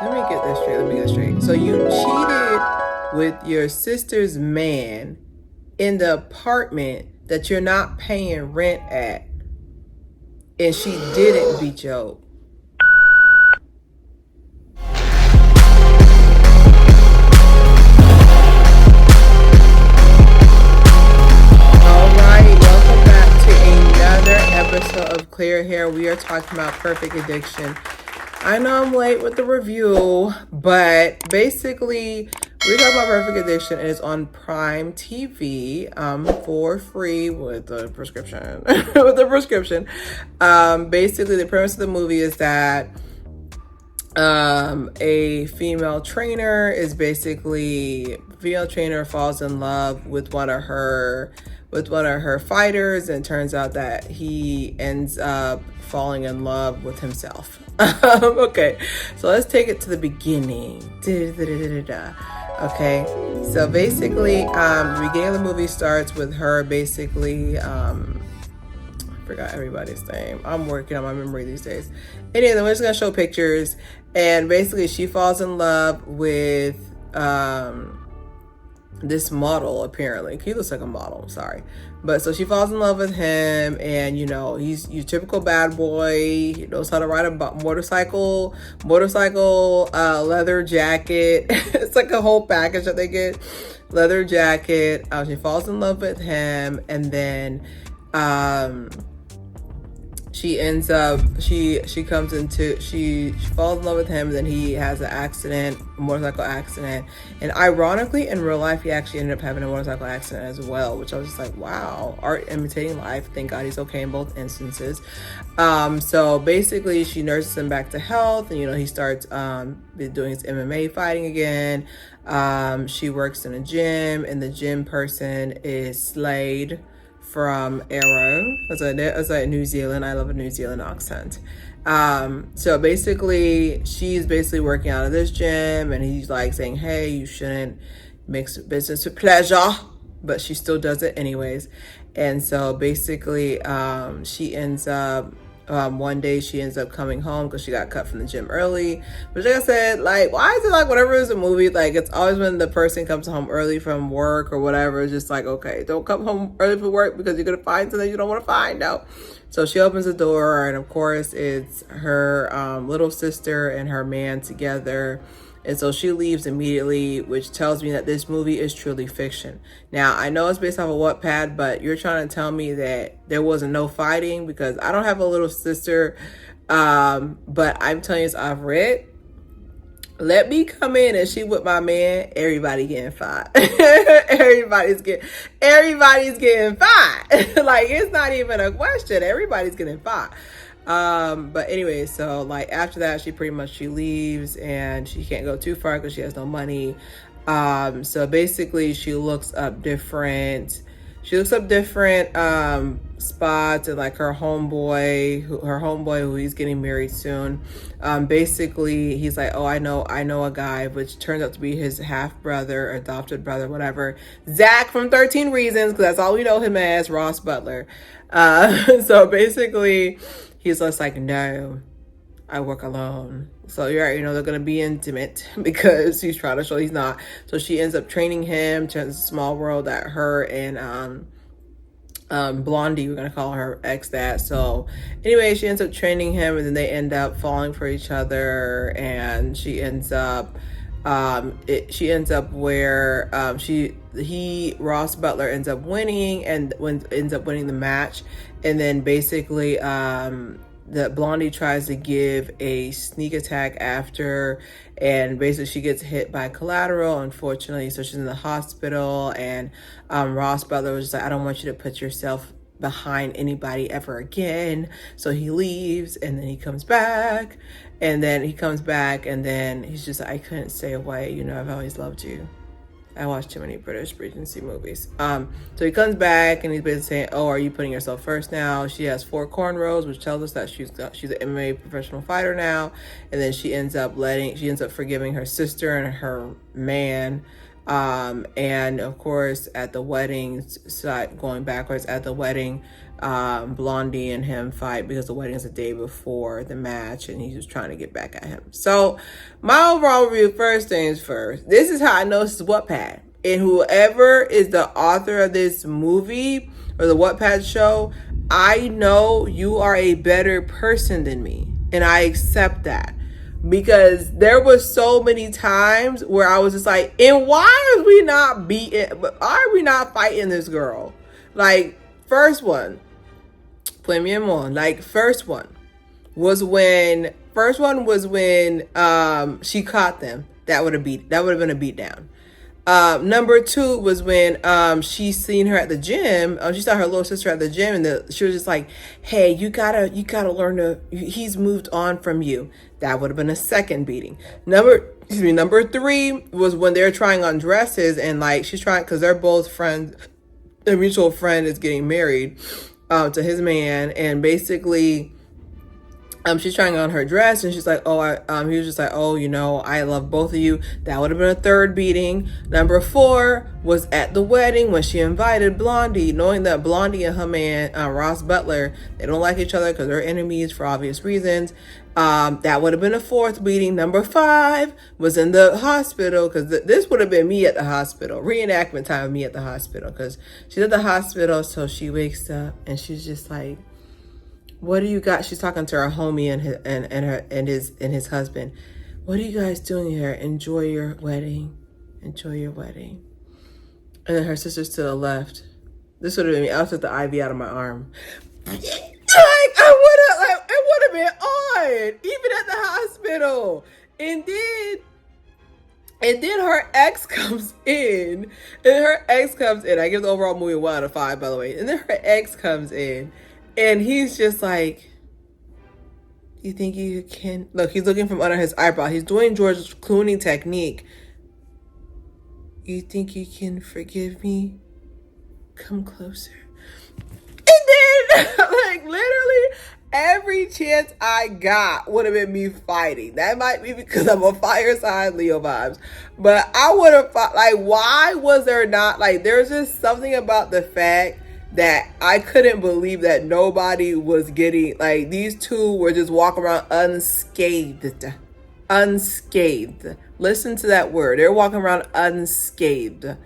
Let me get this straight. Let me get it straight. So you cheated with your sister's man in the apartment that you're not paying rent at, and she didn't beat you up. All right, welcome back to another episode of Clear Hair. We are talking about Perfect Addiction. I know I'm late with the review, but basically, we're talking about Perfect Addiction, and it's on Prime TV for free with a prescription. with a prescription. Basically, the premise of the movie is that a female trainer falls in love with one of her fighters, and turns out that he ends up falling in love with himself. Okay, so let's take it to the beginning. Okay, so basically, the beginning of the movie starts with her basically forgot everybody's name. I'm working on my memory these days. Anyway, then we're just gonna show pictures, and basically she falls in love with this model. Apparently he looks like a model, I'm sorry, but so she falls in love with him, and he's your typical bad boy. He knows how to ride a motorcycle, leather jacket. It's like a whole package that they get. Leather jacket. She falls in love with him, and then she ends up she falls in love with him, and then he has a motorcycle accident, and ironically in real life he actually ended up having a motorcycle accident as well, which I was just like, wow, art imitating life. Thank God he's okay in both instances. So basically she nurses him back to health, and he starts doing his MMA fighting again. She works in a gym, and the gym person is Slade from Arrow. That's like New Zealand. I love a New Zealand accent. So basically, she's basically working out of this gym, and he's like saying, hey, you shouldn't mix business with pleasure, but she still does it anyways. And so basically, one day she ends up coming home because she got cut from the gym early. But like I said, like, why is it like whenever it's a movie, like it's always when the person comes home early from work or whatever, it's just like, okay, don't come home early from work because you're gonna find something you don't want to find out. So she opens the door, and of course it's her little sister and her man together. And so she leaves immediately, which tells me that this movie is truly fiction. Now, I know it's based off of Wattpad, but you're trying to tell me that there wasn't no fighting, because I don't have a little sister. But I'm telling you, I've read. Let me come in and she with my man, everybody getting fired. everybody's getting fired. Like, it's not even a question. Everybody's getting fired. But anyway, so like after that, she leaves, and she can't go too far because she has no money. So basically she looks up different spots, and like her homeboy who he's getting married soon. Basically he's like, oh, I know a guy, which turns out to be his half brother, adopted brother, whatever, Zach from 13 Reasons, because that's all we know him as, Ross Butler. So basically he's just like, no, I work alone. So you already know they're going to be intimate because he's trying to show he's not. So she ends up training him. Turns a small world that her and Blondie, we're going to call her ex that. So anyway, she ends up training him, and then they end up falling for each other, and Ross Butler ends up winning, and ends up winning the match. And then basically the Blondie tries to give a sneak attack after, and basically she gets hit by collateral, unfortunately, so she's in the hospital. And Ross Butler was just like, I don't want you to put yourself behind anybody ever again. So he leaves, and then he comes back, and then he's just like, I couldn't stay away, I've always loved you. I watch too many British Regency movies. So he comes back, and he's basically saying, oh, are you putting yourself first now? She has 4 cornrows, which tells us that she's an MMA professional fighter now. And then she ends up forgiving her sister and her man. And of course, at the wedding, going backwards, at the wedding, Blondie and him fight because the wedding is the day before the match, and he's just trying to get back at him. So My overall review, first things first. This is how I know this is Wattpad. And whoever is the author of this movie or the Wattpad show, I know you are a better person than me. And I accept that. Because there was so many times where I was just like, and why are we not beating, why are we not fighting this girl? Like, first one, premièrement, like first one was when she caught them. That would have been a beat down. Number two was when she seen her at the gym. She saw her little sister at the gym, and she was just like, "Hey, you gotta learn to. He's moved on from you." That would have been a second beating. Number three was when they're trying on dresses, and like she's trying because they're both friends. Their mutual friend is getting married to his man, and basically she's trying on her dress, and she's like, he was just like, oh, I love both of you. That would have been a third beating. Number four was at the wedding when she invited Blondie, knowing that Blondie and her man, Ross Butler, they don't like each other because they're enemies for obvious reasons. That would have been a fourth beating. Number five was in the hospital, because this would have been me at the hospital. Reenactment time of me at the hospital, because she's at the hospital, so she wakes up and she's just like, what do you got? She's talking to her homie and his husband. What are you guys doing here? Enjoy your wedding. Enjoy your wedding. And then her sister's to the left. This would have been me. I was with the IV out of my arm. It would have been on, even at the hospital. And then her ex comes in. I give the overall movie a 1 out of 5, by the way. And then her ex comes in. And he's just like, you think you can? Look, he's looking from under his eyebrow. He's doing George Clooney technique. You think you can forgive me? Come closer. And then, like, literally, every chance I got would have been me fighting. That might be because I'm a fire sign, Leo vibes. But I would have fought. Like, why was there not, like, there's just something about the fact that I couldn't believe that nobody was getting, like, these two were just walking around unscathed. Unscathed. Listen to that word. They're walking around unscathed.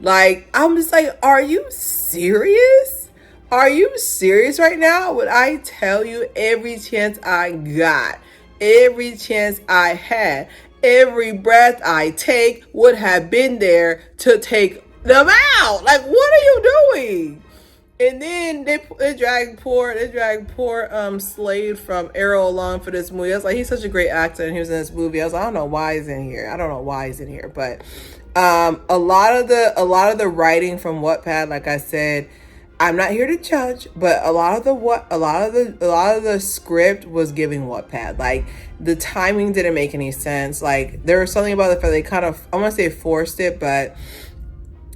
Like, I'm just like, are you serious? Are you serious right now? Would I tell you every chance I got, every chance I had, every breath I take would have been there to take them out? Like, what are you doing? And then they dragged poor Slade from Arrow along for this movie. I was like, he's such a great actor, and he was in this movie. I was like, I don't know why he's in here. But a lot of the writing from Wattpad, like I said, I'm not here to judge, but a lot of the script was giving Wattpad. Like, the timing didn't make any sense. Like, there was something about the fact they kind of, I want to say forced it, but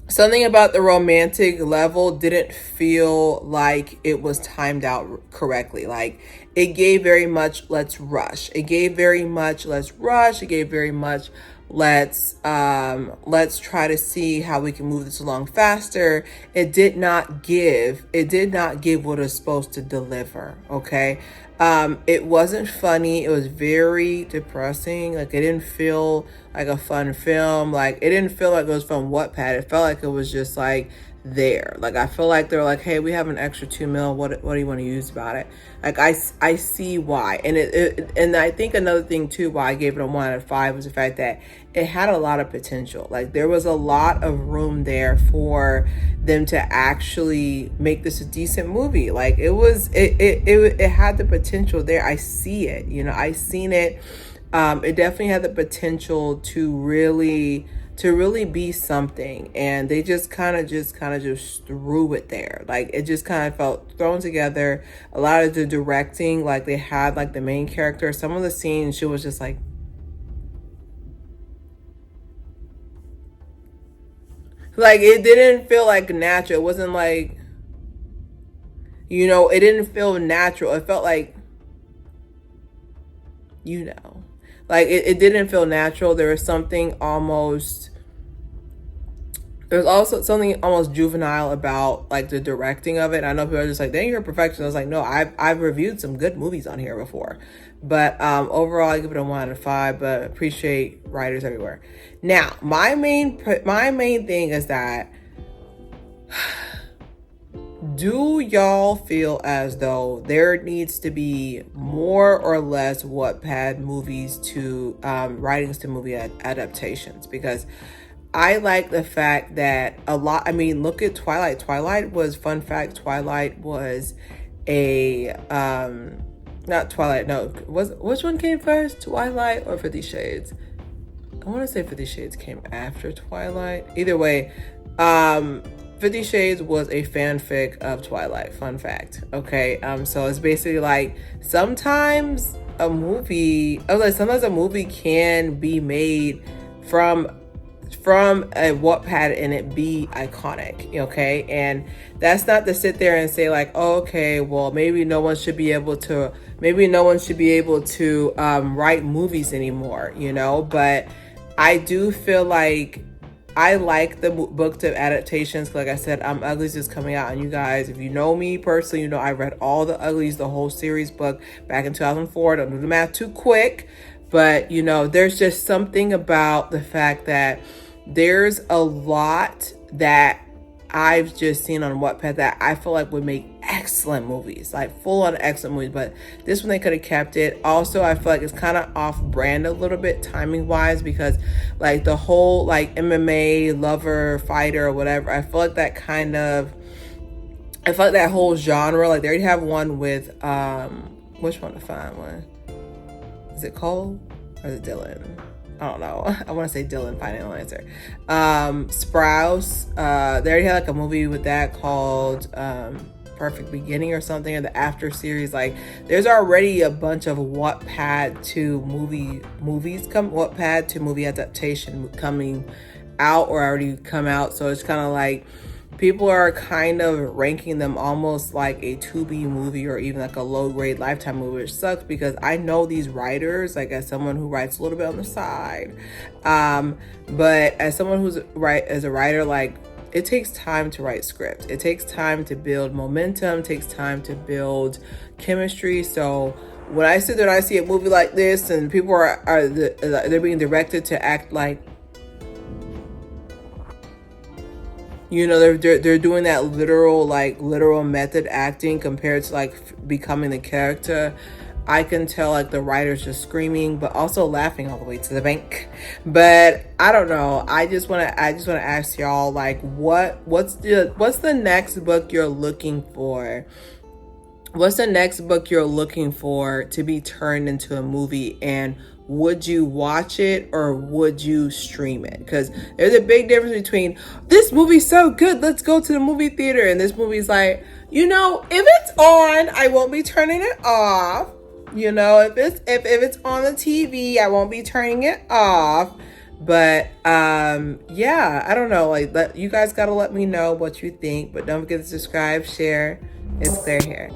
something about the romantic level didn't feel like it was timed out correctly. Like, it gave very much let's rush. It gave very much let's rush. It gave very much let's try to see how we can move this along faster. It did not give what it's supposed to deliver. Okay. It wasn't funny. It was very depressing. Like, it didn't feel like a fun film. Like, it didn't feel like it was from Wattpad. It felt like it was just like there. Like, I feel like they're like, hey, we have an extra $2 million. What do you want to use about it? Like, I see why. And and I think another thing too why I gave it a 1 out of 5 was the fact that it had a lot of potential. Like, there was a lot of room there for them to actually make this a decent movie. Like, it had the potential there. I see it. I seen it. It definitely had the potential to really be something, and they just kind of threw it there. Like, it just kind of felt thrown together. A lot of the directing, like, they had like the main character, some of the scenes she was just like it didn't feel like natural. It wasn't like, it didn't feel natural. It felt like, like it didn't feel natural. There was something almost there's also something almost juvenile about like the directing of it. I know people are just like, dang, you're a perfectionist. I was like, no, I've reviewed some good movies on here before. But overall, I give it a 1 out of 5, but appreciate writers everywhere. Now, my main thing is that, do y'all feel as though there needs to be more or less Wattpad movies to writings to movie adaptations? Because I like the fact that a lot, I mean, look at Twilight. Twilight was, fun fact, Twilight was a not Twilight, no, which one came first, Twilight or 50 Shades? I want to say 50 Shades came after Twilight. Either way, 50 Shades was a fanfic of Twilight, fun fact. Okay, so it's basically like sometimes a movie can be made from a Wattpad and it be iconic, okay? And that's not to sit there and say like, oh, okay, well, maybe no one should be able to write movies anymore, you know? But I do feel like I like the book of adaptations. Like I said, Uglies is coming out, and you guys, if you know me personally, you know I read all the Uglies, the whole series book back in 2004. Don't do the math too quick, but you know, there's just something about the fact that there's a lot that I've just seen on Wattpad that I feel like would make excellent movies, like full on excellent movies. But this one, they could have kept it. Also, I feel like it's kind of off brand a little bit timing wise, because like the whole like MMA lover fighter or whatever, I feel like that whole genre, like they already have one with which one to find one? Is it Cole or is it Dylan? I don't know. I want to say Dylan, final answer. Sprouse, they already had like a movie with that called Perfect Beginning or something, or the After series. Like there's already a bunch of Wattpad to movie adaptation coming out or already come out. So it's kind of like people are kind of ranking them almost like a to-be movie or even like a low-grade Lifetime movie, which sucks because I know these writers, like as someone who writes a little bit on the side, but as someone who's as a writer, like it takes time to write scripts. It takes time to build momentum, it takes time to build chemistry. So when I sit there and I see a movie like this and people they're being directed to act like, you know, they're doing that literal method acting compared to like becoming the character. I can tell like the writer's just screaming, but also laughing all the way to the bank. But I don't know. I just want to ask y'all, like, what's the next book you're looking for? What's the next book you're looking for to be turned into a movie, and would you watch it or would you stream it? Because there's a big difference between this movie's so good, let's go to the movie theater, and this movie's like, you know, if it's on, I won't be turning it off. You know, if it's on the TV, I won't be turning it off. But yeah, I don't know. Like, you guys gotta let me know what you think. But don't forget to subscribe, share. It's Claire here.